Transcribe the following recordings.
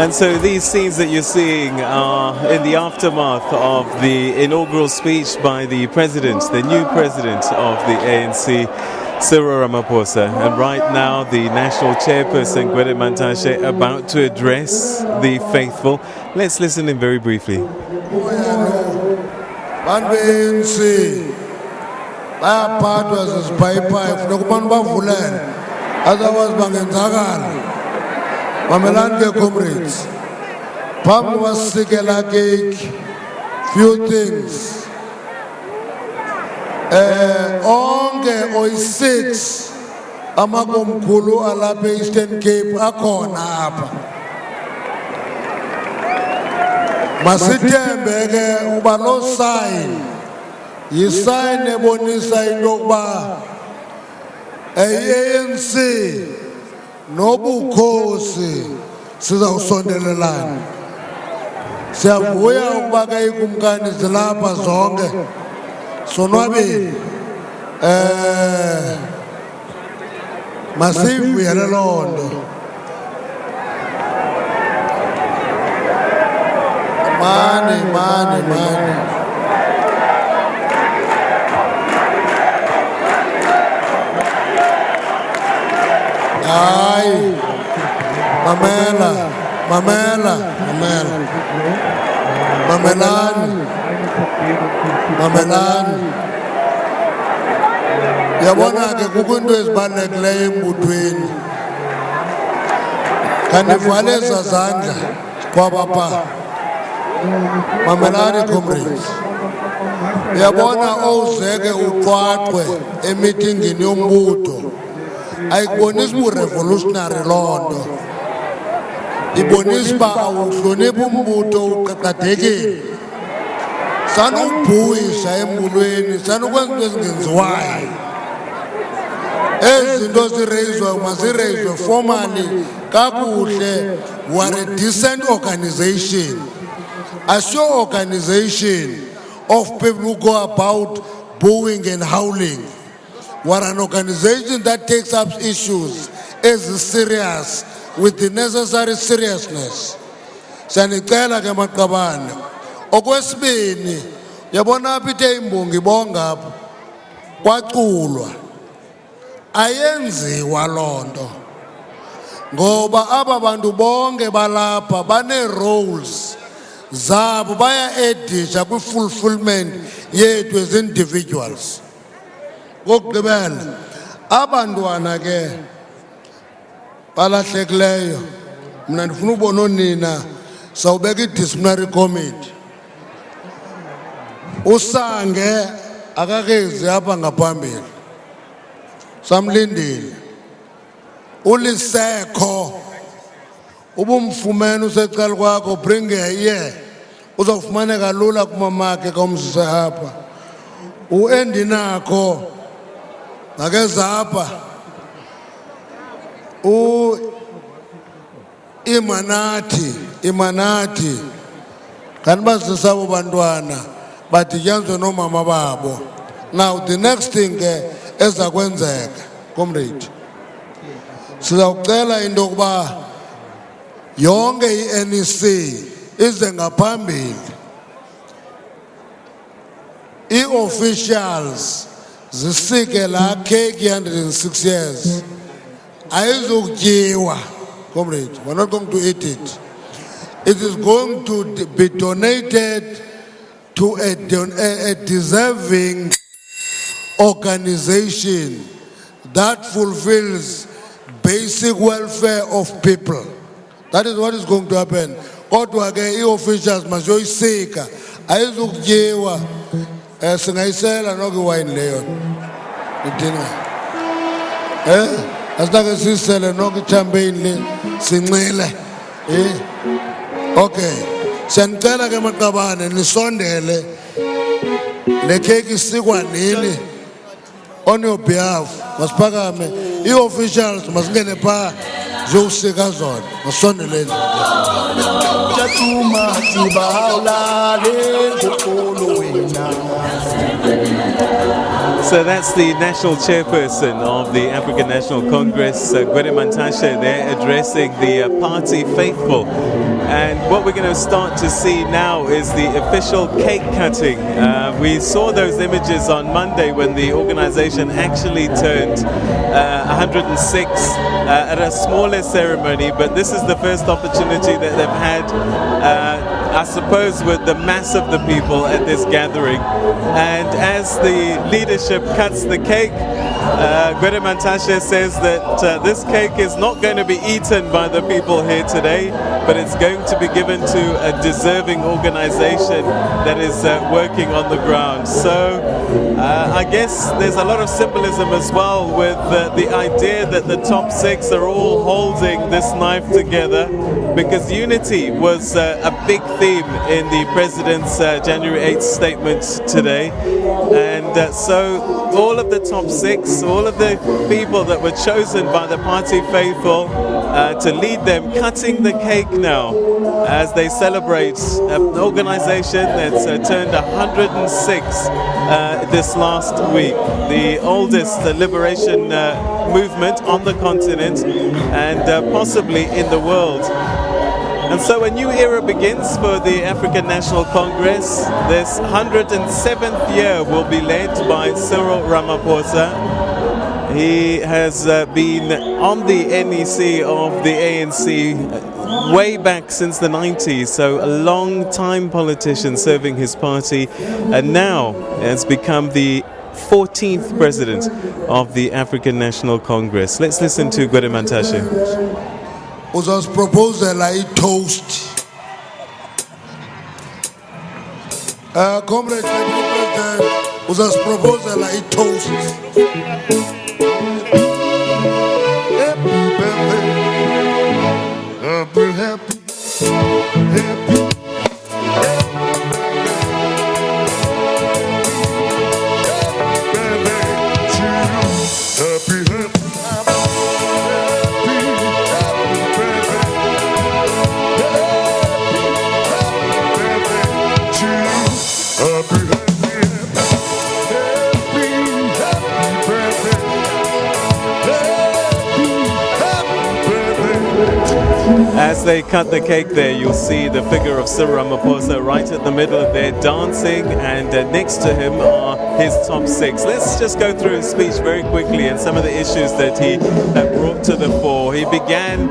And so these scenes that you're seeing are in the aftermath of the inaugural speech by the president, the new president of the ANC, Cyril Ramaphosa. And right now, the national chairperson, Gwede Mantashe, about to address the faithful. Let's listen in very briefly. Mamelande comrades, Pam was sikela cake, few things. Onge oy6 amakomkhulu alapha Eastern Cape akhona apha. Masithembe ke uba lo sign yisign ebonisa into yokuba ANC nobukhosi sizawusondelelana. Siyavuya ukuba ke ikumkani zilapha zonke sonwabile. Masivuyele loo nto. Mani. Ay, Mamelani. Yabona ke kukho into ezibalulekileyo embuthweni. Kanivale zandla kwabapha. Mamelani comrades. Yabona owuzeke uqwaqwe emitingini yombutho. Ayibonisi bu-revolutionary loo nto. Ibonisa uba awuhloniphi umbutho uqaqadekile. Sanubhuyisha embulweni, sanukwenza into ezingenziwayo. Ezi zinto zireyizwa mazireyizwe formally kakuhle. We are a decent organization. A show organization of people who go about booing and howling. We are an organization that takes up issues as serious with the necessary seriousness. Sanicela ke maqabane. Okwesibini, yabona apha imbongi bonga kwaculwa. Ayenziwa loo nto. Ngoba aba bantu bonke balapha bane roles zabo baya edisha kwi fulfillment yethu as individuals. Kokugqibela abantwana ke balahlekileyo mina ndifuna ubona onina sawubeka i-disciplinary committee. Usange akakezi apha ngaphambili samlindile ulisekho ubumfumene usecala kwakho bring here uzawufumaneka lula kumamakhe komzise apha uendinakho Magazapa imanati kanibazisabo bantwana badityaniswe nomama babo. Now the next thing ezakwenzeka comrade sizawucela into yokuba yonke i-NEC ize ngaphambili i-officials zisike la cake 106 years. Ayizukutyiwa, comrade. We're not going to eat it. It is going to be donated to a deserving organization that fulfills basic welfare of people. That is what is going to happen. Kodwa ke i-officials mazoyisika ayizukutyiwa. Singayisela noke wine leyo idina asitake sisele noke champagne le sinxile okay siyanicela ke maqabane nisondele le cake isikwa nini on your behalf masiphakame i-officials masingene phaa ziyosika zona masondeleni Jatuma tibahawla le jokolo wena So that's the national chairperson of the African National Congress, Gwede Mantashe, there addressing the party faithful. And what we're going to start to see now is the official cake cutting. We saw those images on Monday when the organization actually turned 106 at a smaller ceremony, but this is the first opportunity that they've had, I suppose, with the mass of the people at this gathering. And as the leadership cuts the cake, Gwede Mantashe says that this cake is not going to be eaten by the people here today, but it's going to be given to a deserving organization that is working on the ground. So I guess there's a lot of symbolism as well with the idea that the top six are all holding this knife together, because unity was a big theme in the president's January 8th statement today. And so all of the top six, all of the people that were chosen by the party faithful to lead them, cutting the cake now as they celebrate an organization that's turned 106 this last week, the oldest liberation movement on the continent and possibly in the world. And so a new era begins for the African National Congress. This 107th year will be led by Cyril Ramaphosa. He has been on the NEC of the ANC way back since the 90s, so a long time politician serving his party, and now has become the 14th president of the African National Congress. Let's listen to Gwede Mantashe. Uzas proposal I toast. Comrade President, uzas proposal I toast. Happy, happy, happy. As they cut the cake there, you'll see the figure of Cyril Ramaphosa right at the middle of there dancing, and next to him are his top six. Let's just go through his speech very quickly and some of the issues that he brought to the fore. He began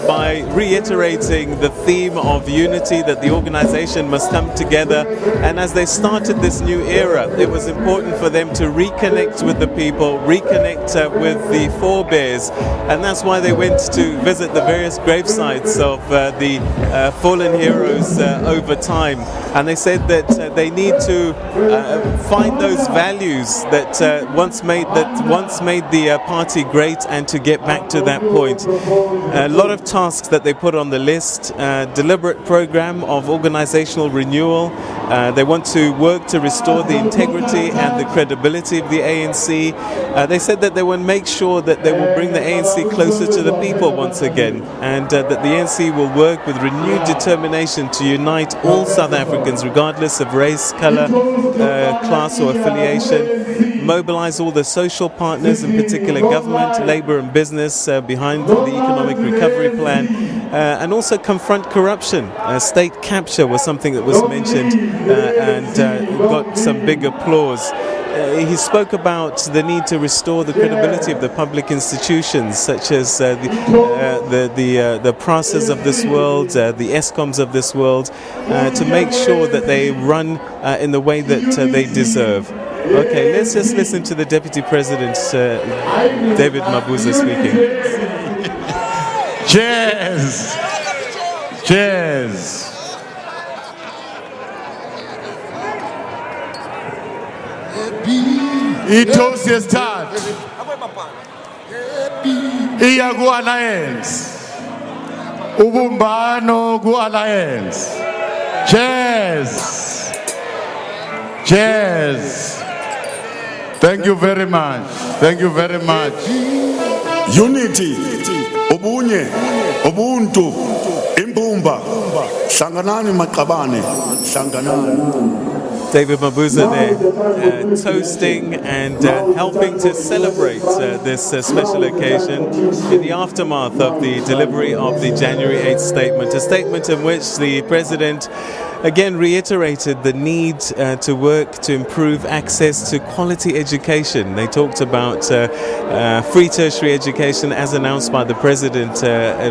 by reiterating the theme of unity, that the organization must come together, and as they started this new era, it was important for them to reconnect with the people, reconnect with the forebears, and that's why they went to visit the various gravesites of the fallen heroes over time. And they said that they need to find those values that once made the party great, and to get back to that point. A lot of tasks that they put on the list: deliberate program of organizational renewal. They want to work to restore the integrity and the credibility of the ANC. They said that they will make sure that they will bring the ANC closer to the people once again, and that the ANC will work with renewed determination to unite all South Africans regardless of race, color, class or affiliation, mobilize all the social partners, in particular government, labor and business, behind the economic recovery plan, and also confront corruption. State capture was something that was mentioned and got some big applause. He spoke about the need to restore the credibility of the public institutions, such as the PRASAs of this world, the ESCOMs of this world, to make sure that they run in the way that they deserve. Okay, let's just listen to the Deputy President, David Mabuza, speaking. Cheers! Cheers! Itoast start. Iya ku alliance. Ubumbano ku alliance. Cheers. Cheers. Thank you very much. Thank you very much. Unity, ubunye, ubuntu, imbumba, hlanganani maqabane, hlanganani. David Mabuza there toasting and helping to celebrate this special occasion in the aftermath of the delivery of the January 8th statement, a statement in which the President again reiterated the need to work to improve access to quality education. They talked about free tertiary education as announced by the President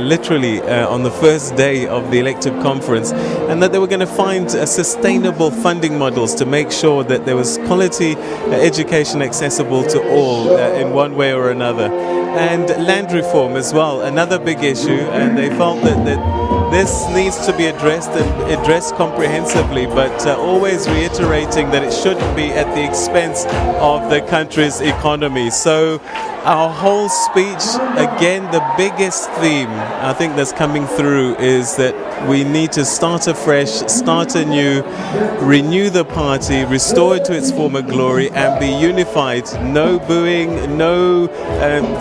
literally on the first day of the elective conference, and that they were going to find sustainable funding models to make sure that there was quality education accessible to all in one way or another. And land reform as well, another big issue, and they felt that this needs to be addressed and addressed comprehensively, but always reiterating that it shouldn't be at the expense of the country's economy. So our whole speech, again, the biggest theme I think that's coming through is that we need to start afresh, start anew, renew the party, restore it to its former glory, and be unified. No booing, no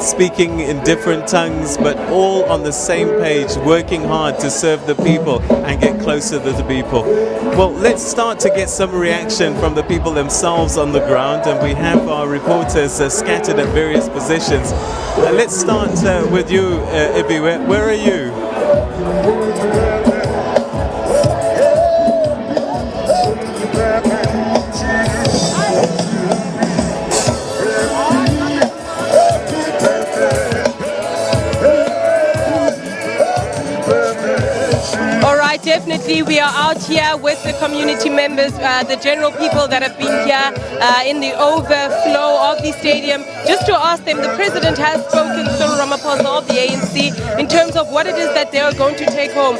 speaking in different tongues, but all on the same page, working hard to serve the people and get closer to the people. Well, let's start to get some reaction from the people themselves on the ground, and we have our reporters scattered at various positions. Let's start with you, Ibi. Where are you? Definitely, we are out here with the community members, the general people that have been here in the overflow of the stadium, just to ask them. The President has spoken, Cyril Ramaphosa of the ANC, in terms of what it is that they are going to take home.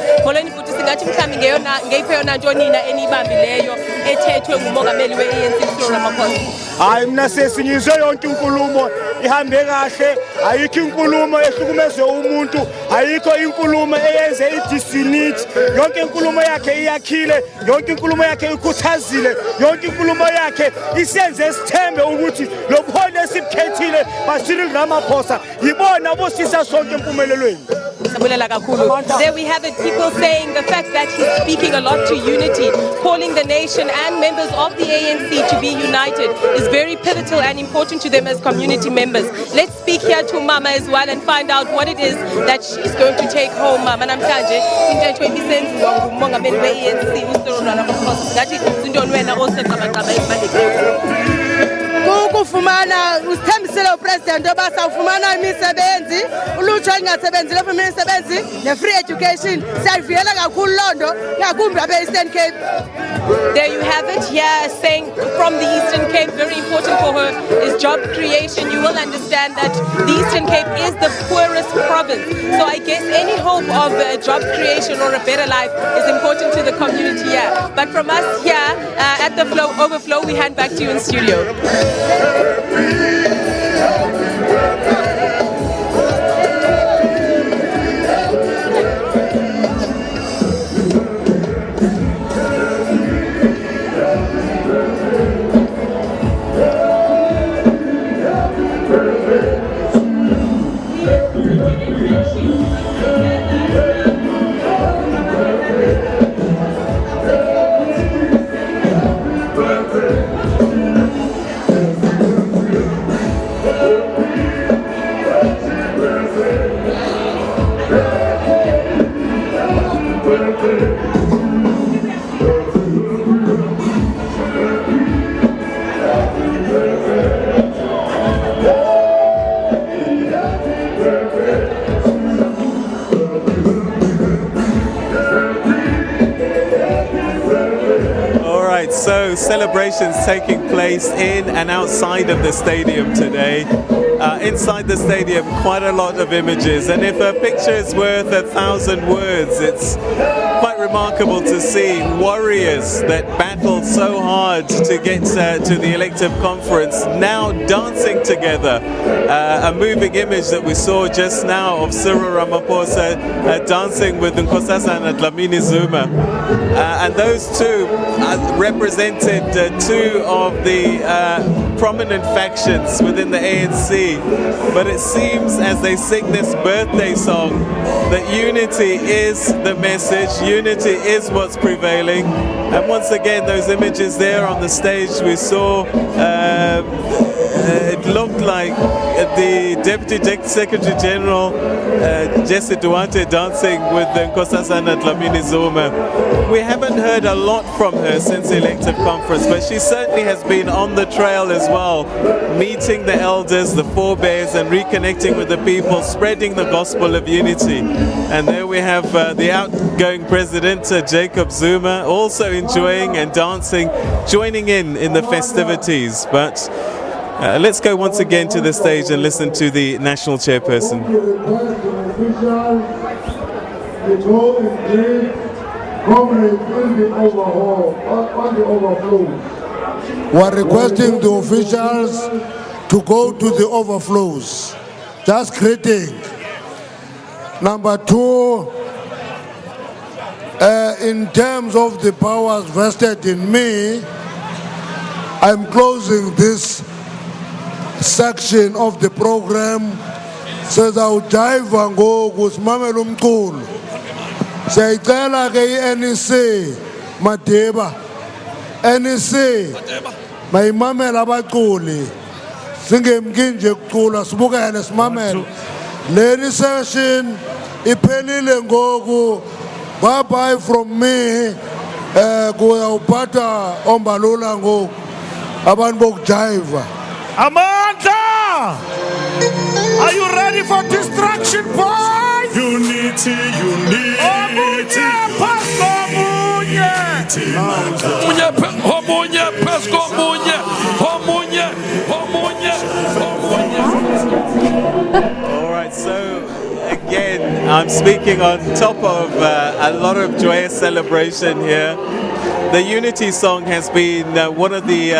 Hayi mina sesinyizwe yonke inkulumo ihambe kahle, ayikho inkulumo ehlukumeze umuntu, ayikho inkulumo eyenze idisinite, yonke inkulumo yakhe iyakhile, yonke inkulumo yakhe ikhuthazile, yonke inkulumo yakhe isenze sithembe ukuthi lo buholi esibukhethile Cyril Ramaphosa yibona bosisa sonke empumelelweni. There we have it, people saying the fact that he's speaking a lot to unity, calling the nation and members of the ANC to be united is very pivotal and important to them as community members. Let's speak here to Mama as well and find out what it is that she's going to take home. Mama namhlanje into ebisenziwa ngumongameli we-ANC uCyril Ramaphosa ngathi izinto wena oseqabaqaba ezibalekile. Ukufumana usithembisile upresident oba sawufumana imisebenzi ulutsha lingasebenzi lefuna imisebenzi ne-free education siyayivuyela kakhulu londo ngakumbi abe-Eastern Cape. There you have it here saying from the Eastern Cape, very important for her is job creation. You will understand that the Eastern Cape is the poorest province, so I guess any hope of job creation or a better life is important to the community here. But from us here at the overflow, we hand back to you in studio. So celebrations taking place in and outside of the stadium today. Inside the stadium, quite a lot of images, and if a picture is worth 1,000 words, it's quite remarkable to see warriors that battled so hard to get to the elective conference now dancing together. A moving image that we saw just now of Cyril Ramaphosa dancing with Nkosazana Dlamini Zuma. And those two represented two of the prominent factions within the ANC, but it seems as they sing this birthday song that unity is the message, unity is what's prevailing. And once again, those images there on the stage we saw, it looked like the Deputy Secretary General, Jesse Duarte, dancing with Nkosazana Dlamini Zuma. We haven't heard a lot from her since the elective conference, but she certainly has been on the trail as well, meeting the elders, the forebears, and reconnecting with the people, spreading the gospel of unity. And there we have the outgoing president, Jacob Zuma, also enjoying and dancing, joining in the festivities. But let's go once again to the stage and listen to the national chairperson. We're requesting the officials to go to the overflows. Just greeting. Number two, in terms of the powers vested in me, I'm closing this section of the program. Says awujayiva ngoku simamela umculo. Siyayicela ke i-NEC Madeba, NEC mayimamela abaculi singemki nje kucula sibukele simamele. Leni session iphelile ngoku. Bye bye from me. Kuyawuphatha ombalula ngoku abantu bokujayiva. Amanda! Are you ready for destruction, boys? Unity, unity. All right, so again, I'm speaking on top of a lot of joyous celebration here. The unity song has been one of the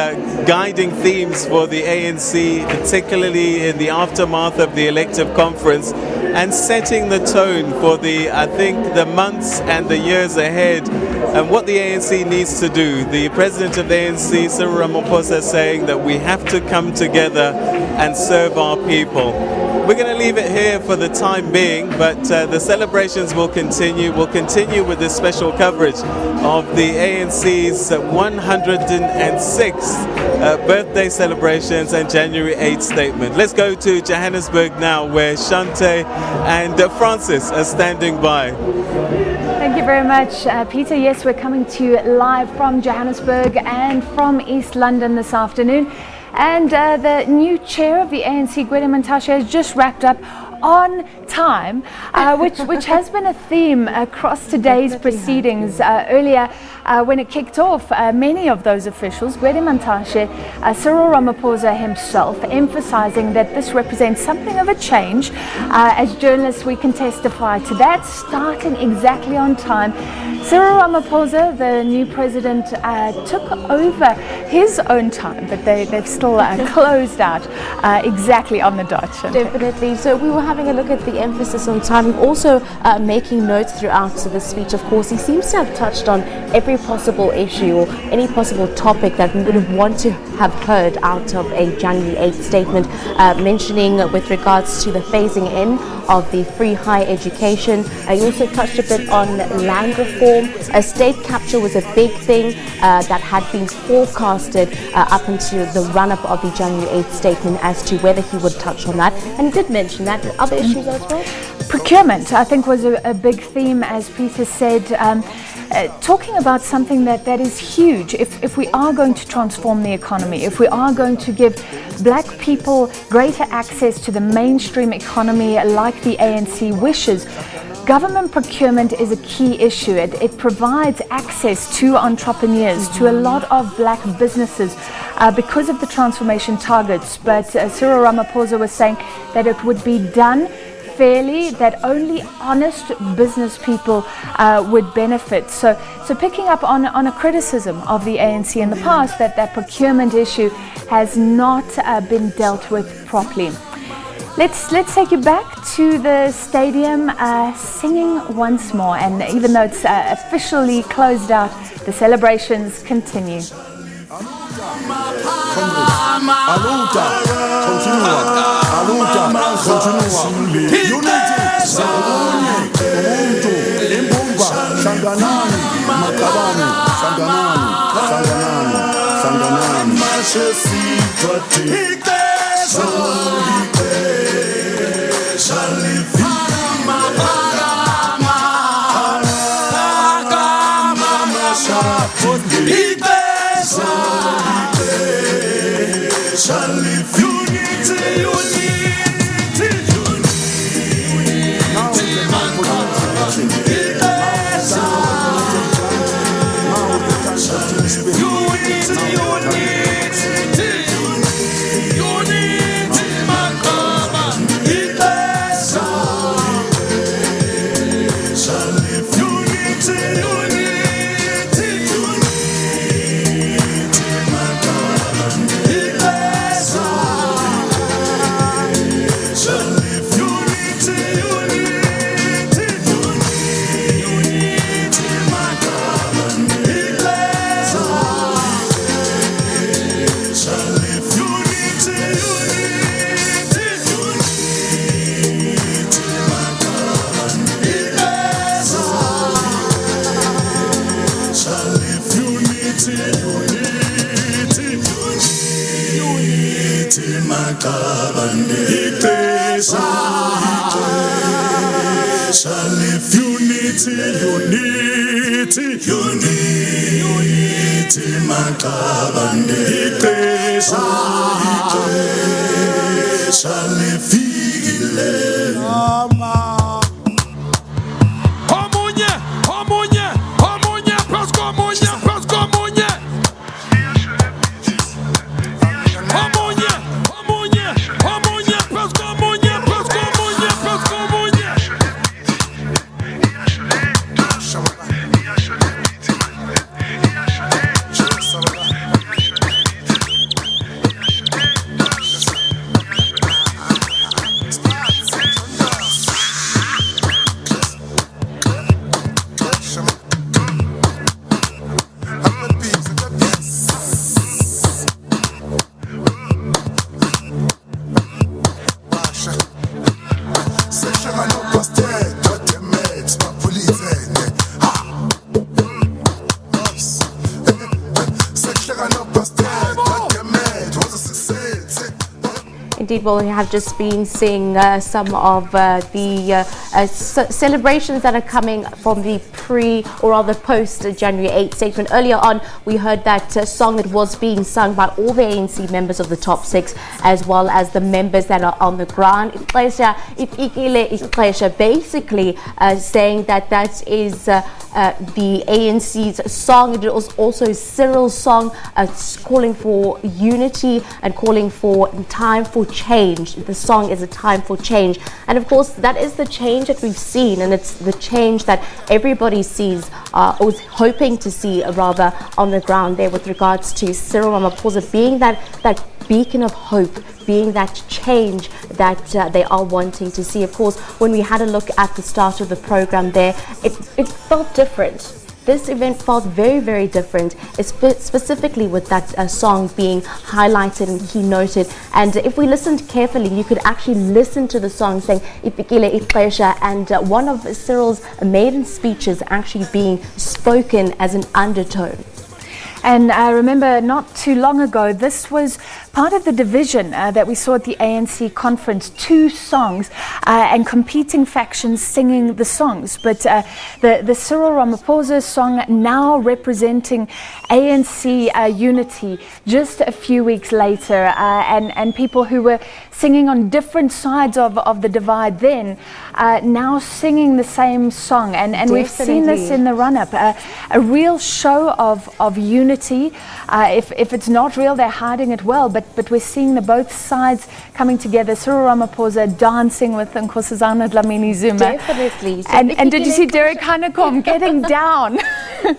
guiding themes for the ANC, particularly in the aftermath of the elective conference, and setting the tone for I think, the months and the years ahead, and what the ANC needs to do. The president of the ANC, Cyril Ramaphosa, saying that we have to come together and serve our people. We're going to leave it here for the time being, but the celebrations will continue. We'll continue with this special coverage of the ANC's 106th birthday celebrations and January 8th statement. Let's go to Johannesburg now, where Shante and Francis are standing by. Thank you very much, Peter. Yes, we're coming to you live from Johannesburg and from East London this afternoon. And the new chair of the ANC, Gwede Mantashe, has just wrapped up on time, which has been a theme across today's proceedings. Earlier, when it kicked off, many of those officials, Gwede Mantashe, Cyril Ramaphosa himself, emphasizing that this represents something of a change. As journalists, we can testify to that, starting exactly on time. Cyril Ramaphosa, the new president, took over his own time, but they've still closed out exactly on the dot. Definitely. So we were having a look at the emphasis on time, also making notes throughout the speech. Of course, he seems to have touched on every possible issue or any possible topic that we would have wanted to have heard out of a January 8th statement, mentioning with regards to the phasing in of the free higher education. He also touched a bit on land reform. State capture was a big thing that had been forecasted up until the run-up of the January 8th statement as to whether he would touch on that. And he did mention that. Other issues as well? Procurement, I think, was a big theme, as Peter said. Talking about something that is huge. If we are going to transform the economy, if we are going to give black people greater access to the mainstream economy like the ANC wishes, government procurement is a key issue. It provides access to entrepreneurs, to a lot of black businesses because of the transformation targets. But Cyril Ramaphosa was saying that it would be done fairly, that only honest business people would benefit. So picking up on a criticism of the ANC in the past, that procurement issue has not been dealt with properly. Let's take you back to the stadium, singing once more, and even though it's officially closed out, the celebrations continue. Aluta, continua. Aluta, continua. Unity, Ubuntu, Imbumba, Sanganani, Makabani, Sanganani, Sanganani, Indeed, well, we have just been seeing some of the celebrations that are coming from the or rather post-January 8th statement. Earlier on, we heard that song that was being sung by all the ANC members of the top six, as well as the members that are on the ground. Basically saying that that is the ANC's song. It was also Cyril's song, calling for unity and calling for time for change. The song is a time for change, and of course that is the change that we've seen, and it's the change that everybody sees or is hoping to see rather on the ground there, with regards to Cyril Ramaphosa being that beacon of hope, being that change that they are wanting to see. Of course, when we had a look at the start of the program there, it felt different. This event felt very, very different, specifically with that song being highlighted and keynoted. And if we listened carefully, you could actually listen to the song saying "Ipikile Ixesha," and one of Cyril's maiden speeches actually being spoken as an undertone. And I remember not too long ago, this was part of the division that we saw at the ANC conference, two songs and competing factions singing the songs. But the Cyril Ramaphosa song now representing ANC unity just a few weeks later, and people who were singing on different sides of the divide then, now singing the same song. And we've seen this in the run-up, a real show of unity. If it's not real, they're hiding it well, but we're seeing the both sides coming together. Cyril Ramaphosa dancing with Nkosazana Dlamini Zuma. Definitely. So and did you see Derek Hanekom getting down?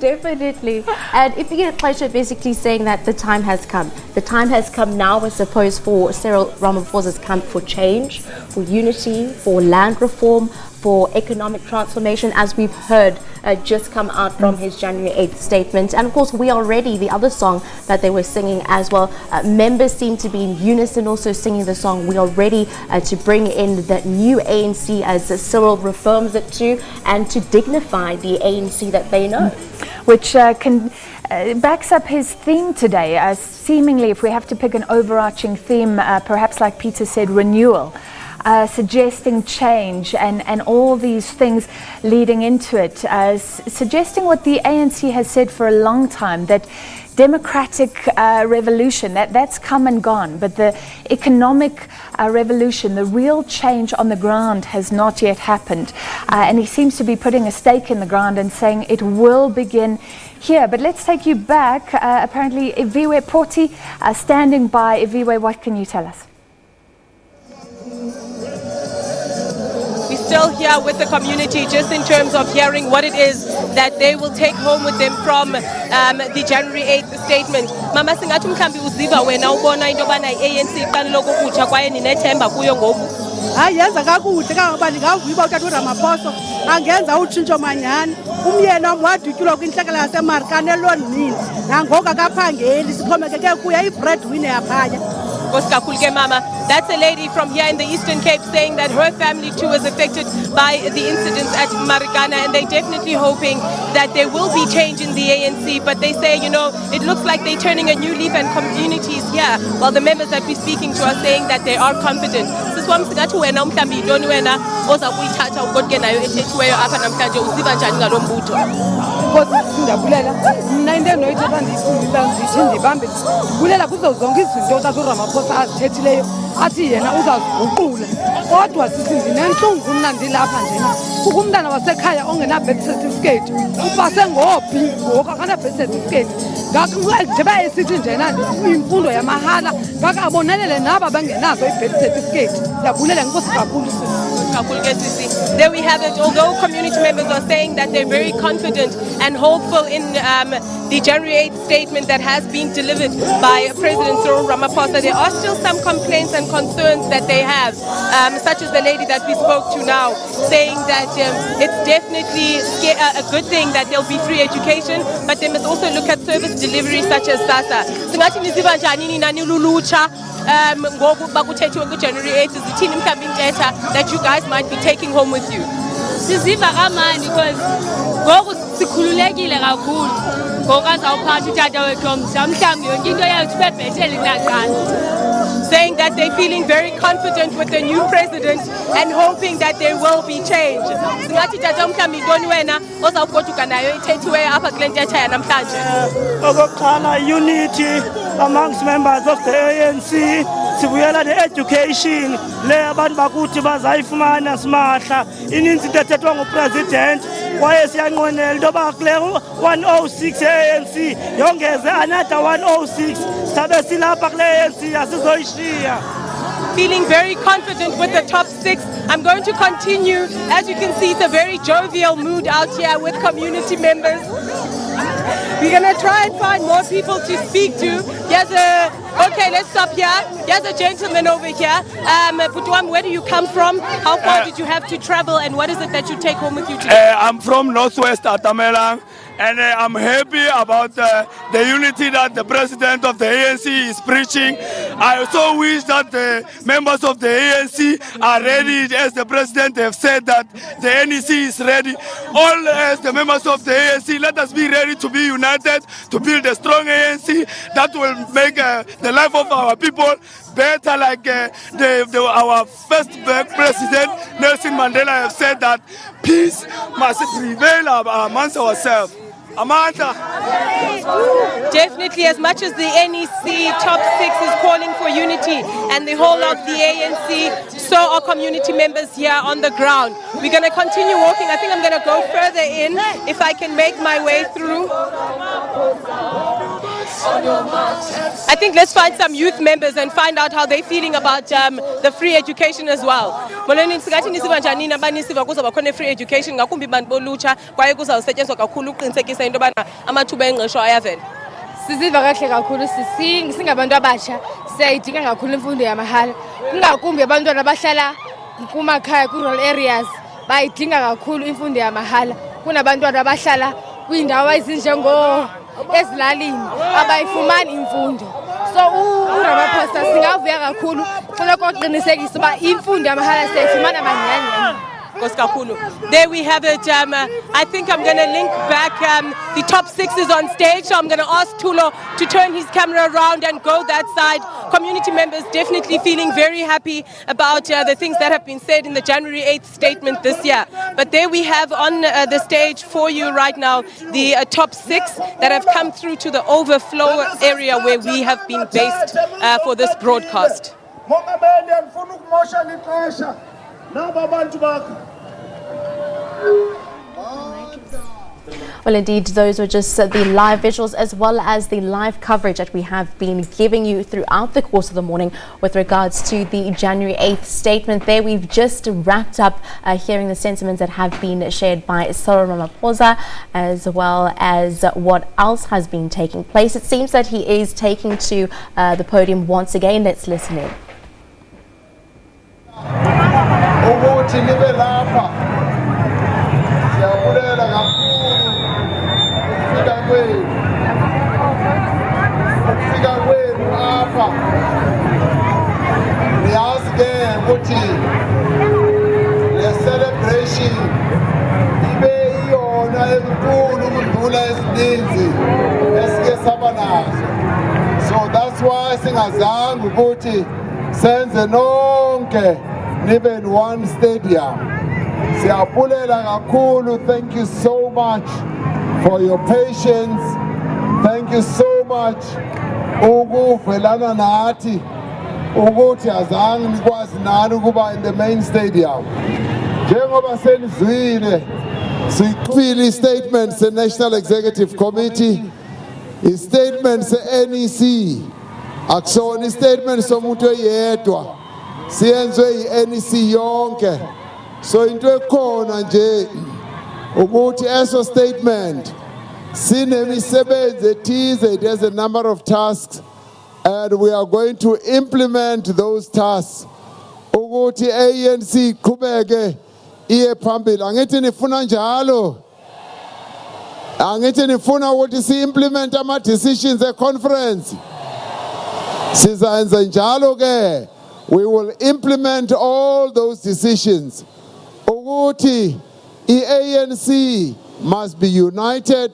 Definitely. And if you get a pleasure, basically saying that the time has come. The time has come now, I suppose, for Cyril Ramaphosa's camp for change, for unity, for land reform, for economic transformation, as we've heard just come out from his January 8th statement. And of course, We Are Ready, the other song that they were singing as well. Members seem to be in unison also singing the song We Are Ready to bring in the new ANC, as Cyril refers it to, and to dignify the ANC that they know. Which backs up his theme today, seemingly, if we have to pick an overarching theme, perhaps like Peter said, renewal. Suggesting change and all these things leading into it, suggesting what the ANC has said for a long time, that democratic revolution, that's come and gone, but the economic revolution, the real change on the ground has not yet happened. And he seems to be putting a stake in the ground and saying it will begin here. But let's take you back. Apparently, Iviwe Poti standing by. Iviwe, what can you tell us? We're still here with the community, just in terms of hearing what it is that they will take home with them from the January 8th statement. Mama singathi mhlambi uziva wena ubona into bana ANC iqalile ukukutsha kwaye ninethemba kuyo ngoku. Hayi yenza kakuhle kangoba ndingavuyiba utata uRamaphosa angenza utshintsho manyani. Umyena wadutyulwa kwintlekele yaseMarikana elonini. Nangoku akaphangeli sixhomekeke kuye i-breadwinner yaphaya. Mama, that's a lady from here in the Eastern Cape saying that her family too was affected by the incidents at Marikana, and they're definitely hoping that there will be change in the ANC. But they say, it looks like they're turning a new leaf and communities here, while the members that we're speaking to are saying that they are confident. Azithethileyo athi yena uzaziguqula kodwa sithi ndinentlungu mna ndilapha njena kukho umntana wasekhaya ongena birth certificate upase ngophi ngoku akana birth certificate ngakho njengoba esithi njena imfundo yamahala ngakho abonelele naba bangenazo i-birth certificate. Ndiyabulela nkosi kakhulu. There we have it. Although community members are saying that they're very confident and hopeful in the January 8th statement that has been delivered by President Cyril Ramaphosa, there are still some complaints and concerns that they have, such as the lady that we spoke to now, saying that it's definitely a good thing that there'll be free education, but they must also look at service delivery such as SASA. January 8th is the team data that you guys might be taking home with you. Siziva kamandi because ngoku sikhululekile kakhulu ngoku azawuphatha utata wethu omtsha mhlawumbi yonke into yethu bebhetele kunaqala. Saying that they're feeling very confident with the new president and hoping that there will be change. Singathi tata mhlawumbi yintoni wena ozawugoduka nayo ithethiweyo apha kule ntetha yanamhlanje? Okokuqala, unity amongst members of the ANC. Sibuyela ne-education le abantu bakuthi bazayifumana simahla. Ininzi into ethethwa ngupresident kwaye siyanqwenela into yoba kule 106 ANC yongeze another 106 sabe silapha kule ANC asizoyishiya. Feeling very confident with the top 6. I'm going to continue. As you can see, it's a very jovial mood out here with community members. We're going to try and find more people to speak to. Okay, let's stop here. There's a gentleman over here. Putuam, where do you come from? How far did you have to travel, and what is it that you take home with you today? I'm from Northwest Atamelang, and I'm happy about the unity that the president of the ANC is preaching. I also wish that the members of the ANC are ready, as the president have said that the NEC is ready. All as the members of the ANC, let us be ready to be united, to build a strong ANC that will make the life of our people better, like our first president, Nelson Mandela, have said that peace must prevail amongst ourselves. Amanda. Definitely, as much as the NEC top 6 is calling for unity and the whole of the ANC, so are community members here on the ground. We're going to continue walking. I think I'm going to go further in if I can make my way through. I think let's find some youth members and find out how they're feeling about the free education as well. Free education ngakumbi bantu bolutsha kwaye kuzawusetyenziswa kakhulu uqinisekisa into yobana amathuba engqesho ayavela. Siziva kahle kakhulu singabantu abatsha siyayidinga kakhulu imfundo yamahala kungakumbi abantwana abahlala kumakhaya ku-rural areas bayidinga kakhulu imfundo yamahala kunabantwana abahlala kwiindawo ezinjengo ezilalini abayifumani imfundo. So uRamaphosa singavuya kakhulu xa koqinisekisa uba imfundo yamahala siyayifumana manyanyana. There we have it. I think I'm going to link back. The top 6 is on stage, so I'm going to ask Tulo to turn his camera around and go that side. Community members definitely feeling very happy about the things that have been said in the January 8th statement this year. But there we have on the stage for you right now the top 6 that have come through to the overflow area where we have been based for this broadcast. Well, indeed, those were just the live visuals as well as the live coverage that we have been giving you throughout the course of the morning with regards to the January 8th statement. There we've just wrapped up hearing the sentiments that have been shared by Cyril Ramaphosa as well as what else has been taking place. It seems that he is taking to the podium once again. Let's listen in. So that's why singazange ukuthi senze nonke nibe in one stadium. Siyabulela kakhulu. Thank you so much for your patience. Thank you so much ukuvelana nathi ukuthi azange nikwazi nani ukuba in the main stadium. Njengoba senizwile siphile statements the National Executive Committee, statements NEC, akusona statements somuntu oyedwa, siyenzwe yi-NEC yonke. So into ekhona nje ukuthi eso statement sinemisebenzi ethize. There's a number of tasks and we are going to implement those tasks ukuthi ANC iqhubeke iye phambili. Angithi nifuna njalo? Angithi nifuna ukuthi si-implement ama-decisions e-conference? Sizayenza njalo ke. We will implement all those decisions. Ukuthi i-ANC must be united.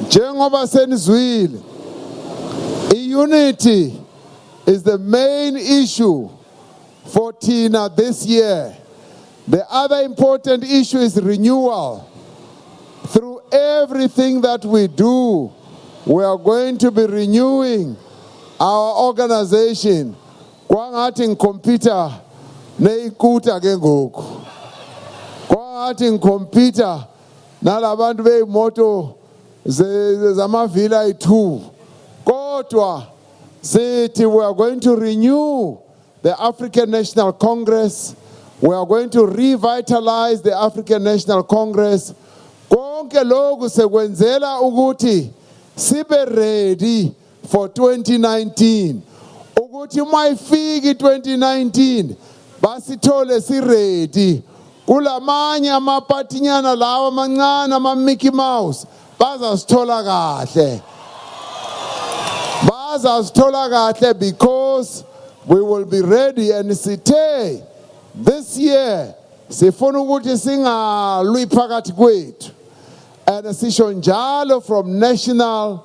Njengoba senizwile, unity is the main issue for Tina this year. The other important issue is renewal. Through everything that we do, we are going to be renewing our organization. Kwangathi ngikhompyutha neyikuta ke ngoku. Kwangathi ngikhompyutha nalabantu beimoto zamavila ayi-2. Kodwa sithi we are going to renew the African National Congress. We are going to revitalize the African National Congress. Konke lokhu sekwenzela ukuthi sibe ready for 2019. Ukuthi mayifika 2019 basithole si ready. Kulamanye amapatinyana lawa amancane ama-Mickey Mouse bazasithola kahle. Bazasithola kahle because we will be ready and sithe this year sifuna ukuthi singalwi phakathi kwethu. And sisho njalo from national,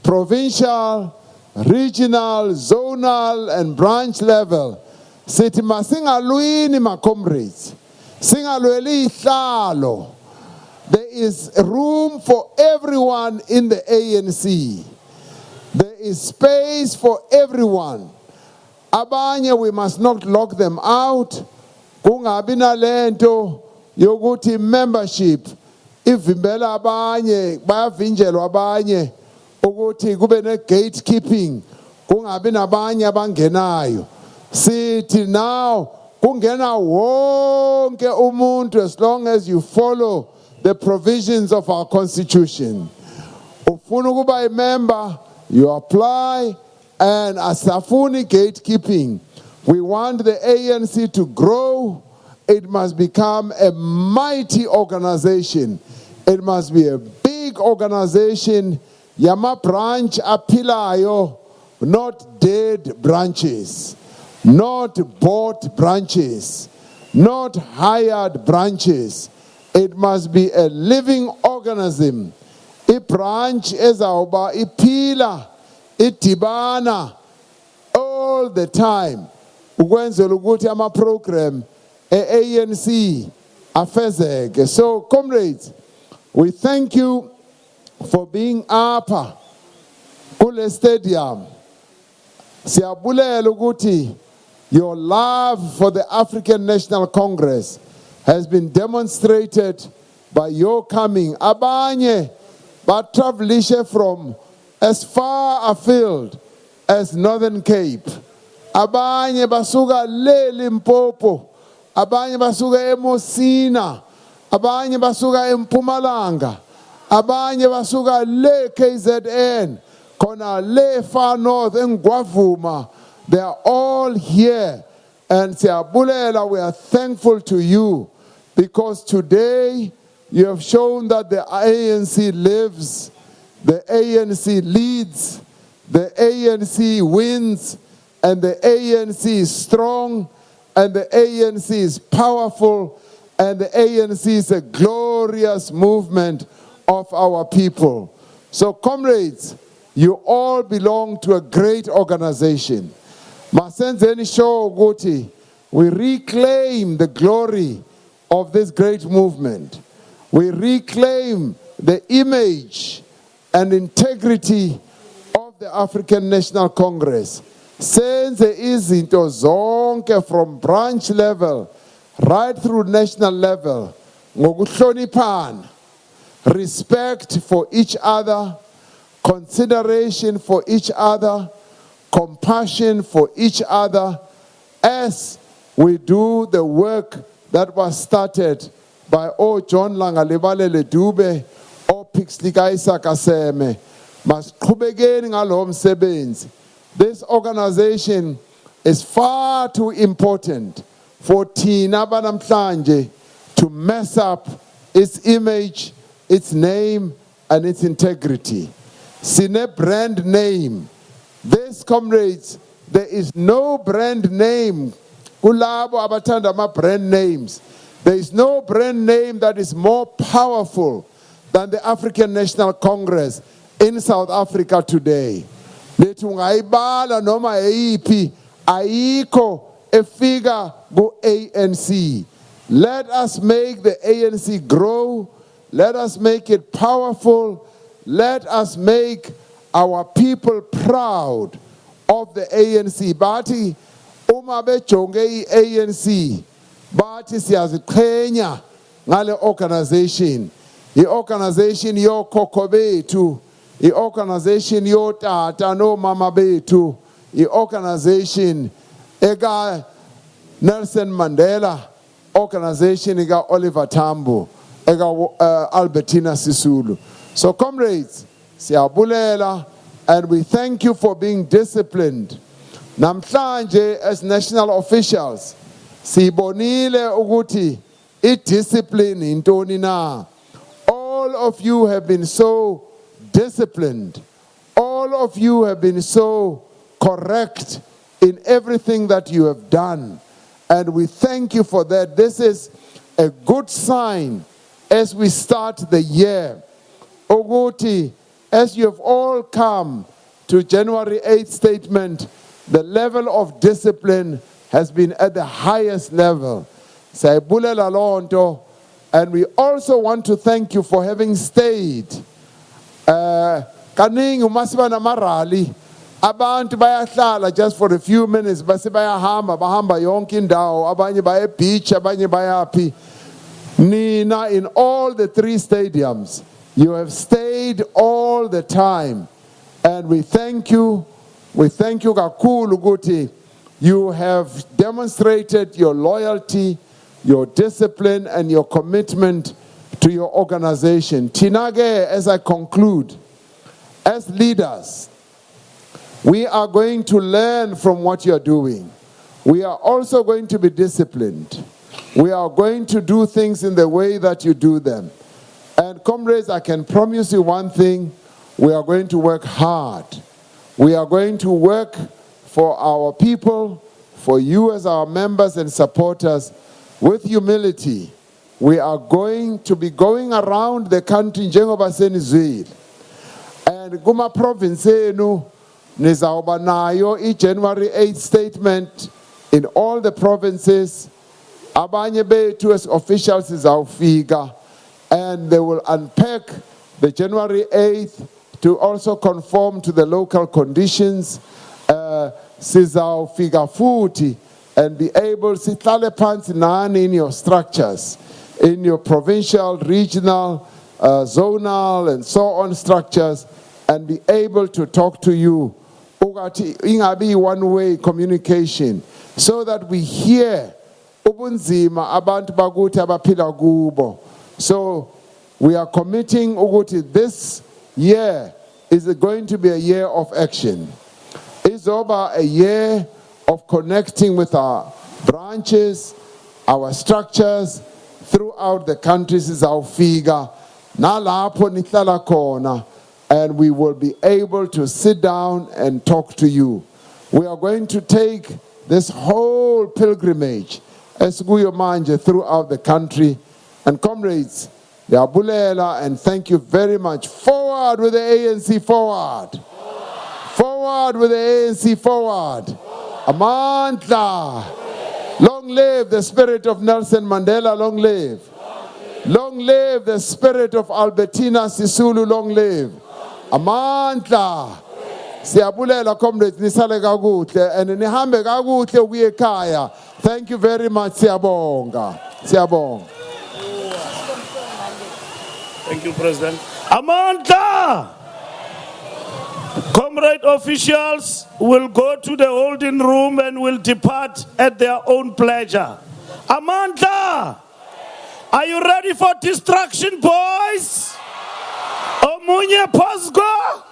provincial, regional, zonal and branch level. Sithi masingalwini ma comrades. Singalweli ihlalo. There is room for everyone in the ANC. There is space for everyone. Abanye, we must not lock them out. Kungabi nalento yokuthi membership ivimbela abanye bayavinjelwa abanye ukuthi kube ne gatekeeping, kungabi nabanye abangenayo. Sithi now kungena wonke umuntu as long as you follow the provisions of our constitution. Ufuna ukuba a member, you apply, and asafuni gatekeeping. We want the ANC to grow It must become a mighty organization. It must be a big organization. Yama branch apilayo, not dead branches, not bought branches, not hired branches. It must be a living organism. A branch ezawuba ipila, itibana all the time. Ukwenzela ukuthi ama program ANC afezeke. So comrades, we thank you for being up kule stadium. Siyabulela ukuthi your love for the African National Congress has been demonstrated by your coming. Abanye batravelishe from as far afield as Northern Cape. Abanye basuka le Limpopo. Abanye basuka eMosina. Abanye basuka eMpumalanga. Abanye basuka le KZN. Kona le far north eNgwavuma. They are all here. And Siyabulela, we are thankful to you because today you have shown that the ANC lives, the ANC leads, the ANC wins, and the ANC is strong, and the ANC is powerful, and the ANC is a glorious movement of our people. So comrades, you all belong to a great organization. Masenzeni show ukuthi, we reclaim the glory of this great movement. We reclaim the image and integrity of the African National Congress. Senze izinto zonke from branch level right through national level ngokuhloniphana, respect for each other, consideration for each other, compassion for each other as we do the work that was started by John Langalibalele Dube, Pixley Isaac Aseme. Masiqhubekeni ngalo msebenzi. This organization is far too important for thina banamhlanje to mess up its image, its name, and its integrity. Sine brand name. This, comrades, there is no brand name. Kulabo abathanda ama brand names. There is no brand name that is more powerful than the African National Congress in South Africa today. Lethi ungayibala noma eyiphi ayikho efika ku-ANC. Let us make the ANC grow. Let us make it powerful. Let us make our people proud of the ANC. Bathi uma bejonge i-ANC bathi siyaziqhenya ngale organization. I-organization yokhokho bethu, i-organization yotata no mama bethu, i-organization eka Nelson Mandela, organization eka Oliver Tambo, eka Albertina Sisulu. So comrades, siyabulela, and we thank you for being disciplined. Namhlanje as national officials, sibonile ukuthi i-discipline intoni na. All of you have been so disciplined. All of you have been so correct in everything that you have done. And we thank you for that. This is a good sign as we start the year. Oguti, as you have all come to January 8th statement, the level of discipline has been at the highest level. Sayibulela lonto. And we also want to thank you for having stayed. Kaningi umasiba namarali. Abantu bayahlala just for a few minutes. Base bayahamba, bahamba yonke indawo. Abanye baye beach, abanye bayaphi. Nina, in all the three stadiums, you have stayed all the time. And we thank you. We thank you kakhulu ukuthi you have demonstrated your loyalty, your discipline, and your commitment to your organization. Tinage, as I conclude, as leaders, we are going to learn from what you're doing. We are also going to be disciplined. We are going to do things in the way that you do them. And comrades, I can promise you one thing, we are going to work hard. We are going to work for our people, for you as our members and supporters, with humility. We are going to be going around the country njengoba senizwile. And kuma province enu nizawuba nayo i-January 8th statement in all the provinces. Abanye bethu as officials izawufika, and they will unpack the January 8th to also conform to the local conditions. Sizawufika futhi and be able sihlale phansi nani in your structures, in your provincial, regional, zonal and so on structures, and be able to talk to you. Ugathi ingabi one-way communication, so that we hear ubunzima abantu bakuthi abaphila kubo. So we are committing ukuthi this year is going to be a year of action. It's over a year of connecting with our branches, our structures throughout the countries. Sizawufika nalapho nihlala khona, and we will be able to sit down and talk to you. We are going to take this whole pilgrimage esikuyo manje throughout the country. And comrades, yabulela, and thank you very much. Forward with the ANC, forward. Forward with the ANC, forward. Amandla. Long live the spirit of Nelson Mandela, long live. Long live the spirit of Albertina Sisulu, long live. Amandla. Siyabulela comrades, nisale kakuhle and nihambe kakuhle ukuye ekhaya. Thank you very much. Siyabonga. Siyabonga. Thank you, President. Amanda! Comrade officials will go to the holding room and will depart at their own pleasure. Amanda! Are you ready for destruction, boys? Omunye Pasgo?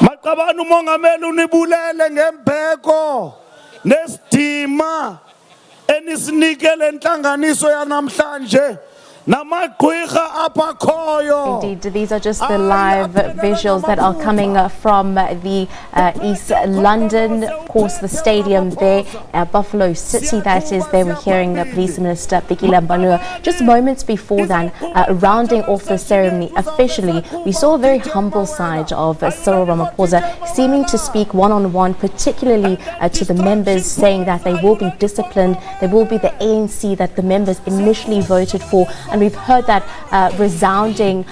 Makabanu mongamelu nibulele ngembeko nesidima enisinikele enhlanganiso yanamhlanje. Indeed, these are just the live visuals that are coming from the East London, of course, the stadium there, Buffalo City, that is. There we're hearing Police Minister Bikila Mbanua. Just moments before that, rounding off the ceremony officially, we saw a very humble side of Cyril Ramaphosa, seeming to speak one-on-one, particularly to the members, saying that they will be disciplined, they will be the ANC that the members initially voted for. And we've heard that resounding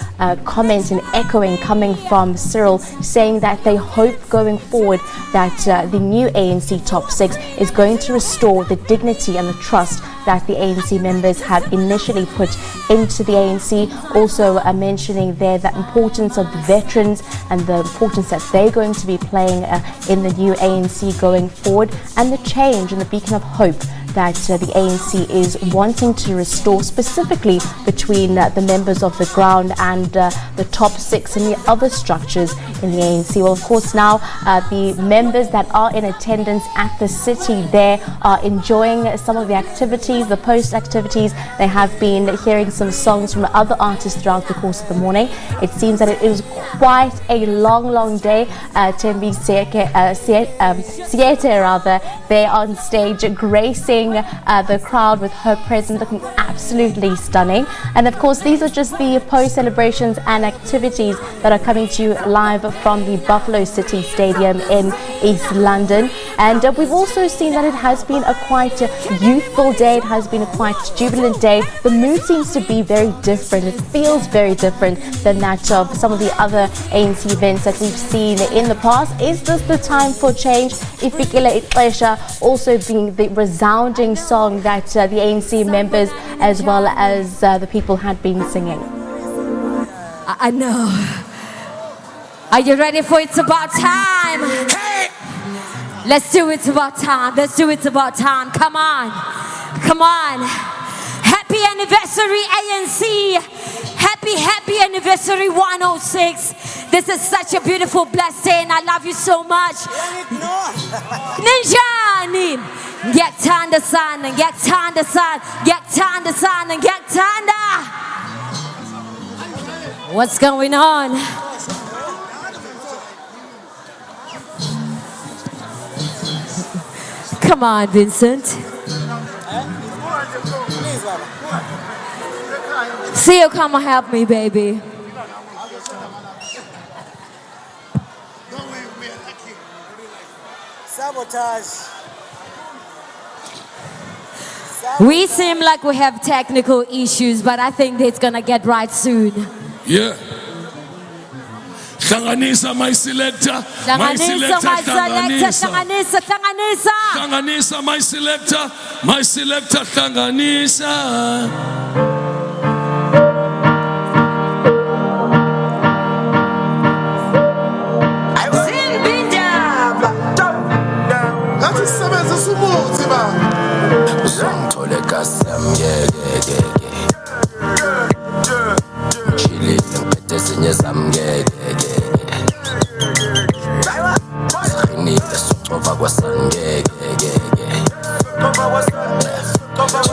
comments and echoing coming from Cyril, saying that they hope going forward that the new ANC top six is going to restore the dignity and the trust that the ANC members had initially put into the ANC. Also mentioning there the importance of the veterans and the importance that they're going to be playing in the new ANC going forward, and the change and the beacon of hope that the ANC is wanting to restore, specifically between the members of the ground and the top six and the other structures in the ANC. Well, of course, now the members that are in attendance at the city there are enjoying some of the activities, the post activities. They have been hearing some songs from other artists throughout the course of the morning. It seems that it is quite a long day. Tembi Siete, rather, they're on stage gracing the crowd with her presence, looking absolutely stunning. And of course, these are just the post celebrations and activities that are coming to you live from the Buffalo City Stadium in East London. And we've also seen that it has been a quite youthful day. It has been a quite jubilant day. The mood seems to be very different. It feels very different than that of some of the other ANC events that we've seen in the past. Is this the time for change? Ifikile Ixesha also being the resounding song that the ANC members as well as the people had been singing. I know. Are you ready for It's About Time? Hey! Let's do It's About Time. Let's do It's About Time. Come on. Come on. Happy anniversary, ANC. Happy anniversary 106. This is such a beautiful, blessed day, and I love you so much. Ninjani. Get tanda son and get tanda son. Get tanda son and get tanda. What's going on? Come on, Vincent. See you come and help me, baby. Sabotage. We seem like we have technical issues, but I think it's gonna get right soon. Yeah. Hlanganisa my selector. My Hlanganisa, selector. my selector. Hlanganisa. Hlanganisa. Hlanganisa my selector. My selector. Hlanganisa. Uzongithole kasamngeke Chilile ngiphethe ezinye zamngeke Siqinile socova kwasangeke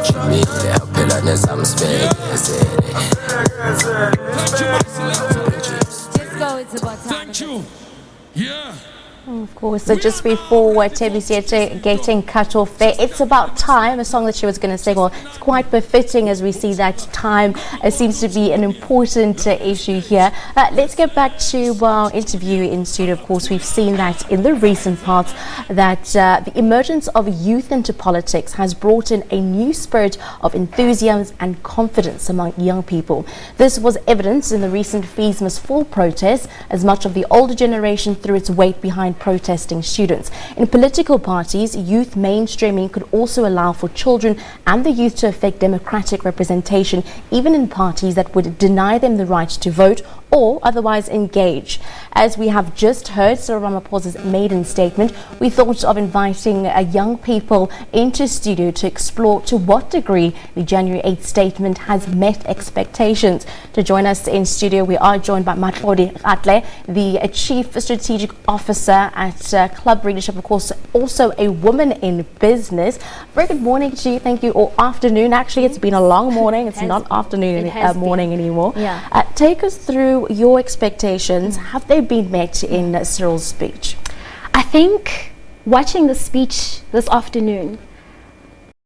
Jimile aphela nezamsibhekezele Just go, it's about time. Thank you. Yeah. Of course, so just before TBC getting cut off there, it's about time, a song that she was going to sing. Well, it's quite befitting as we see that time seems to be an important issue here. Let's get back to our interview in studio. Of course, we've seen that in the recent past that the emergence of youth into politics has brought in a new spirit of enthusiasm and confidence among young people. This was evidenced in the recent Fees Must Fall protest, as much of the older generation threw its weight behind protesting students. In political parties, youth mainstreaming could also allow for children and the youth to affect democratic representation, even in parties that would deny them the right to vote or otherwise engage. As we have just heard Cyril Ramaphosa's maiden statement, we thought of inviting young people into studio to explore to what degree the January 8th statement has met expectations. To join us in studio, we are joined by Matlodi Atle, the Chief Strategic Officer at Club Readership, of course, also a woman in business. Very good morning to you, thank you, or afternoon. Actually, it's been a long morning. It's not afternoon, morning anymore. Yeah. Take us through your expectations. Have they been met in Cyril's speech? I think watching the speech this afternoon,